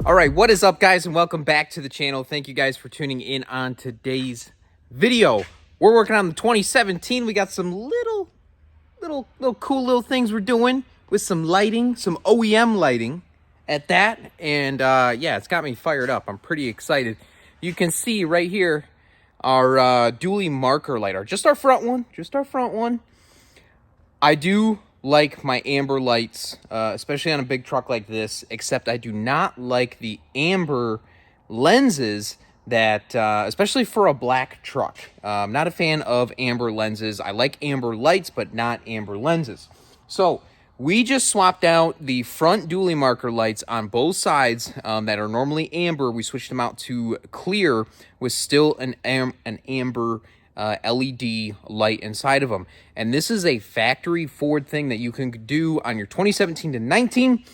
All right, what is up, guys, and welcome back to the channel. Thank you guys for tuning in on today's video. We're working on the 2017. We got some little cool little things we're doing with some lighting, some OEM lighting at that. And yeah, it's got me fired up. I'm pretty excited. You can see right here our dually marker light, just our front one. I do like my amber lights, especially on a big truck like this, except I do not like the amber lenses that, especially for a black truck. I'm not a fan of amber lenses. I like amber lights, but not amber lenses. So we just swapped out the front dually marker lights on both sides that are normally amber. We switched them out to clear with still an amber LED light inside of them. And this is a factory forward thing that you can do on your 2017 to 19.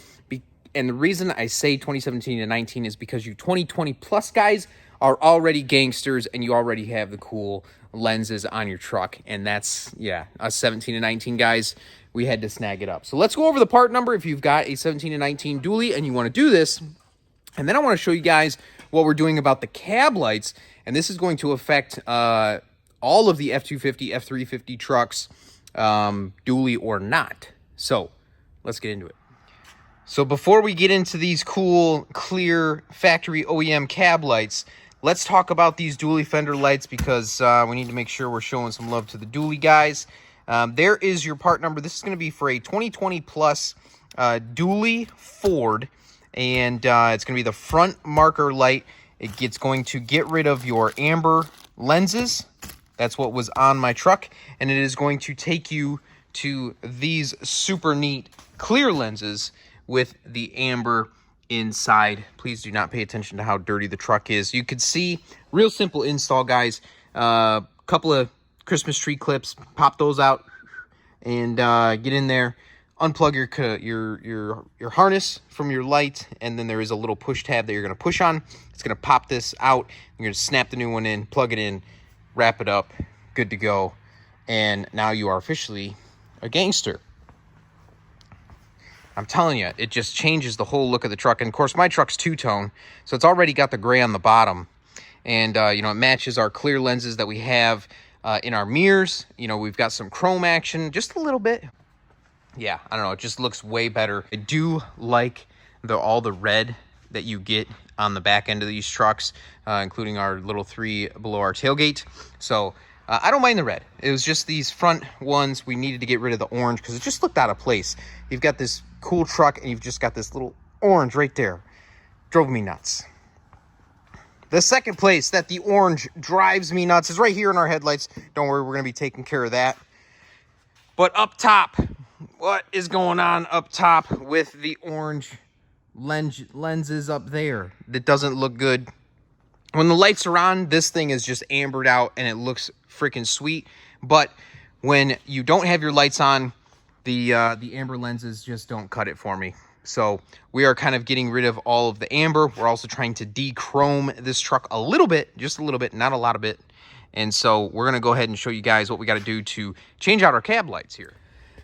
And the reason I say 2017 to 19 is because you 2020 plus guys are already gangsters and you already have the cool lenses on your truck. And that's, yeah, us 17 to 19 guys, we had to snag it up. So let's go over the part number if you've got a 17 to 19 dually and you want to do this. And then I want to show you guys what we're doing about the cab lights. And this is going to affect all of the F-250, F-350 trucks, dually or not. So let's get into it. So before we get into these cool, clear factory OEM cab lights, let's talk about these dually fender lights because we need to make sure we're showing some love to the dually guys. There is your part number. This is going to be for a 2020 plus dually Ford, and it's going to be the front marker light. It's going to get rid of your amber lenses. That's what was on my truck, and it is going to take you to these super neat clear lenses with the amber inside. Please do not pay attention to how dirty the truck is. You can see, real simple install, guys. Couple of Christmas tree clips, pop those out, and get in there. Unplug your harness from your light, and then there is a little push tab that you're going to push on. It's going to pop this out. You're going to snap the new one in, plug it in, wrap it up, good to go, and now you are officially a gangster. I'm telling you, it just changes the whole look of the truck. And of course, my truck's two-tone, so it's already got the gray on the bottom, and you know, it matches our clear lenses that we have in our mirrors. You know, we've got some chrome action, just a little bit. Yeah, I don't know, it just looks way better. I do like all the red that you get on the back end of these trucks, including our little 3 below our tailgate. So I don't mind the red. It was just these front ones we needed to get rid of the orange because it just looked out of place. You've got this cool truck and you've just got this little orange right there. Drove me nuts. The second place that the orange drives me nuts is right here in our headlights. Don't worry, we're going to be taking care of that. But up top, what is going on up top with the orange lenses up there? That doesn't look good. When the lights are on, this thing is just ambered out and it looks freaking sweet. But when you don't have your lights on, the amber lenses just don't cut it for me. So we are kind of getting rid of all of the amber. We're also trying to de-chrome this truck a little bit, just a little bit, not a lot of it. And so we're going to go ahead and show you guys what we got to do to change out our cab lights here.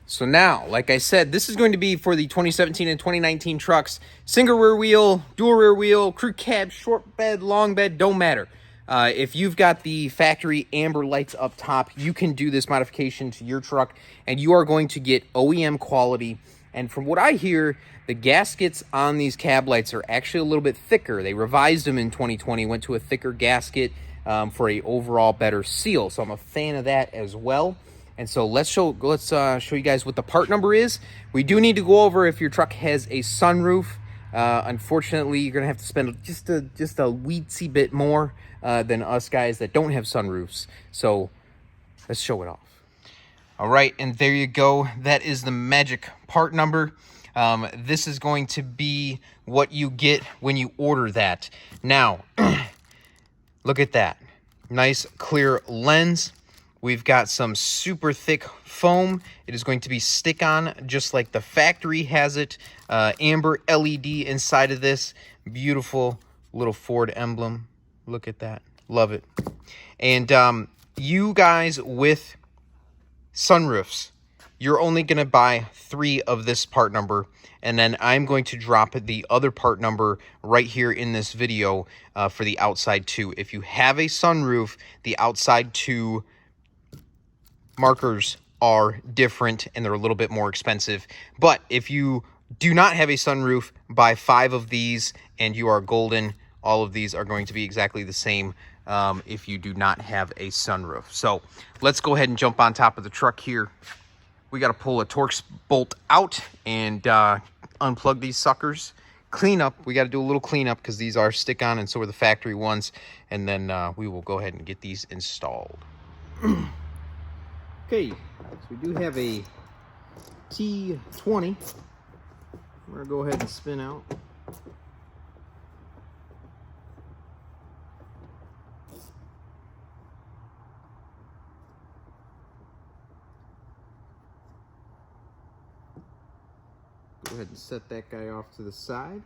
So now, like I said, this is going to be for the 2017 and 2019 trucks. Single rear wheel, dual rear wheel, crew cab, short bed, long bed, don't matter. If you've got the factory amber lights up top, you can do this modification to your truck, and you are going to get OEM quality. And from what I hear, the gaskets on these cab lights are actually a little bit thicker. They revised them in 2020, went to a thicker gasket for a overall better seal. So I'm a fan of that as well. And so let's show you guys what the part number is. We do need to go over if your truck has a sunroof. Unfortunately, you're gonna have to spend just a weetsy bit more than us guys that don't have sunroofs. So let's show it off. All right, and there you go. That is the magic part number. This is going to be what you get when you order that. Now, look at that. Nice clear lens. We've got some super thick foam. It is going to be stick-on, just like the factory has it. Amber LED inside of this. Beautiful little Ford emblem. Look at that. Love it. And you guys with sunroofs, you're only going to buy 3 of this part number, and then I'm going to drop the other part number right here in this video for the outside 2. If you have a sunroof, the outside 2 markers are different and they're a little bit more expensive. But if you do not have a sunroof, buy 5 of these and you are golden. All of these are going to be exactly the same if you do not have a sunroof. So let's go ahead and jump on top of the truck here. We got to pull a Torx bolt out and unplug these suckers. Clean up. We got to do a little cleanup because these are stick-on and so are the factory ones. And then we will go ahead and get these installed. Okay, so we do have a T20. We're going to go ahead and spin out. Go ahead and set that guy off to the side.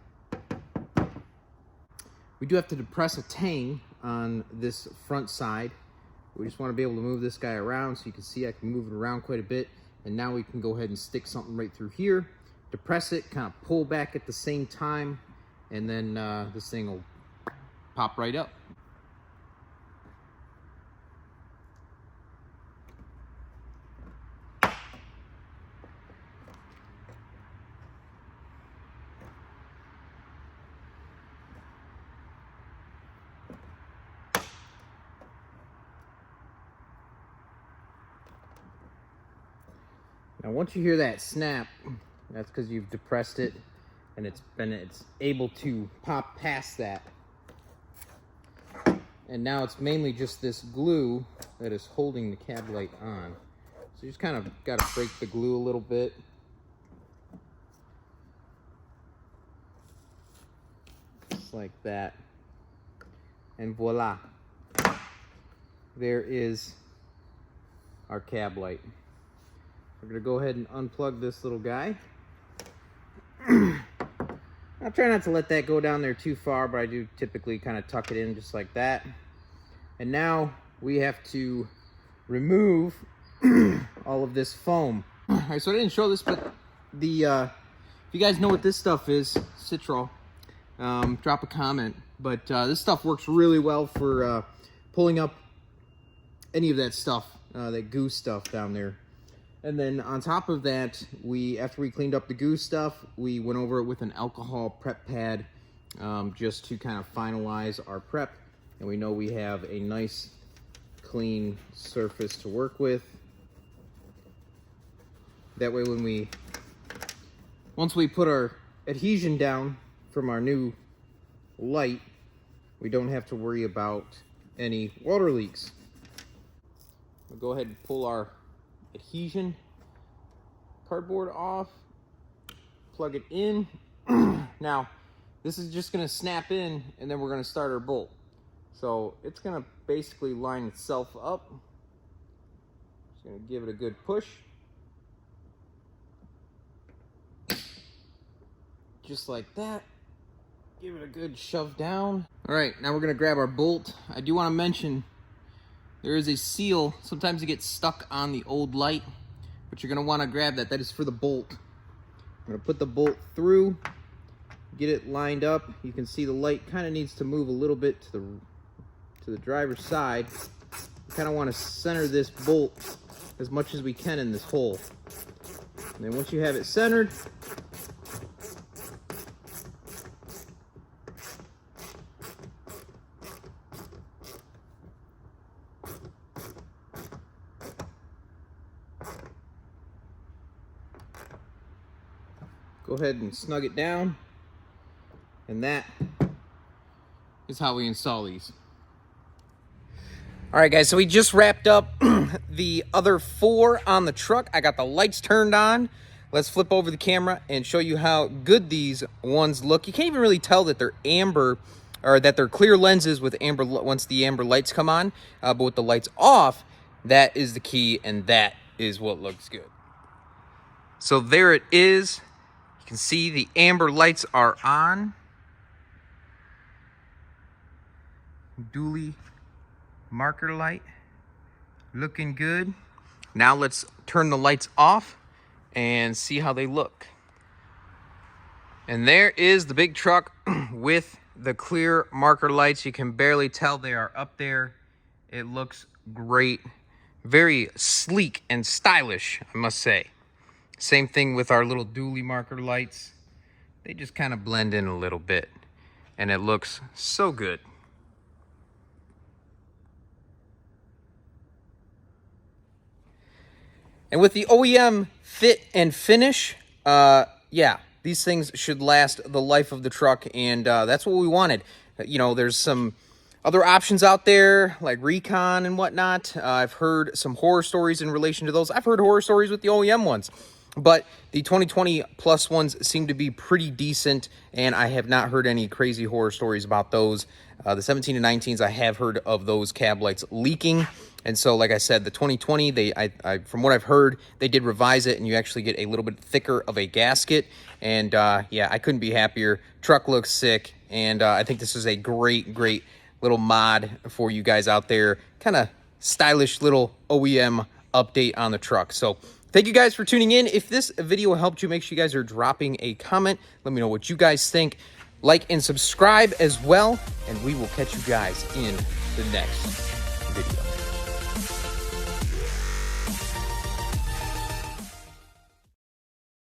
We do have to depress a tang on this front side. We just want to be able to move this guy around so you can see I can move it around quite a bit. And now we can go ahead and stick something right through here, depress it, kind of pull back at the same time, and then this thing will pop right up. Now once you hear that snap, that's because you've depressed it and it's able to pop past that. And now it's mainly just this glue that is holding the cab light on. So you just kind of got to break the glue a little bit. Just like that. And voila. There is our cab light. We're going to go ahead and unplug this little guy. I'll try not to let that go down there too far, but I do typically kind of tuck it in just like that. And now we have to remove all of this foam. All right, so I didn't show this, but if you guys know what this stuff is, citral, drop a comment. But this stuff works really well for pulling up any of that stuff, that goo stuff down there. And then on top of that, after we cleaned up the goo stuff, we went over it with an alcohol prep pad just to kind of finalize our prep. And we know we have a nice clean surface to work with. That way once we put our adhesion down from our new light, we don't have to worry about any water leaks. We'll go ahead and pull our adhesion cardboard off, plug it in. Now this is just going to snap in and then we're going to start our bolt. So it's going to basically line itself up. Just going to give it a good push. Just like that. Give it a good shove down. All right, now we're going to grab our bolt. I do want to mention there is a seal. Sometimes it gets stuck on the old light, but you're going to want to grab that. That is for the bolt. I'm going to put the bolt through, get it lined up. You can see the light kind of needs to move a little bit to the driver's side. You kind of want to center this bolt as much as we can in this hole. And then once you have it centered, go ahead and snug it down, and that is how we install these. All right, guys, so we just wrapped up the other 4 on the truck. I got the lights turned on. Let's flip over the camera and show you how good these ones look. You can't even really tell that they're amber, or that they're clear lenses with amber once the amber lights come on. But with the lights off, that is the key, and that is what looks good. So there it is. You can see the amber lights are on. Dually marker light. Looking good. Now let's turn the lights off and see how they look. And there is the big truck with the clear marker lights. You can barely tell they are up there. It looks great. Very sleek and stylish, I must say. Same thing with our little dually marker lights. They just kind of blend in a little bit, and it looks so good. And with the OEM fit and finish, yeah, these things should last the life of the truck, and that's what we wanted. You know, there's some other options out there, like Recon and whatnot. I've heard some horror stories in relation to those. I've heard horror stories with the OEM ones, but the 2020 Plus ones seem to be pretty decent, and I have not heard any crazy horror stories about those. The 17 and 19s, I have heard of those cab lights leaking. And so, like I said, the 2020, from what I've heard, they did revise it, and you actually get a little bit thicker of a gasket. And yeah, I couldn't be happier. Truck looks sick, and I think this is a great, great little mod for you guys out there. Kind of stylish little OEM update on the truck. So thank you guys for tuning in. If this video helped you, make sure you guys are dropping a comment. Let me know what you guys think. Like and subscribe as well, and we will catch you guys in the next video.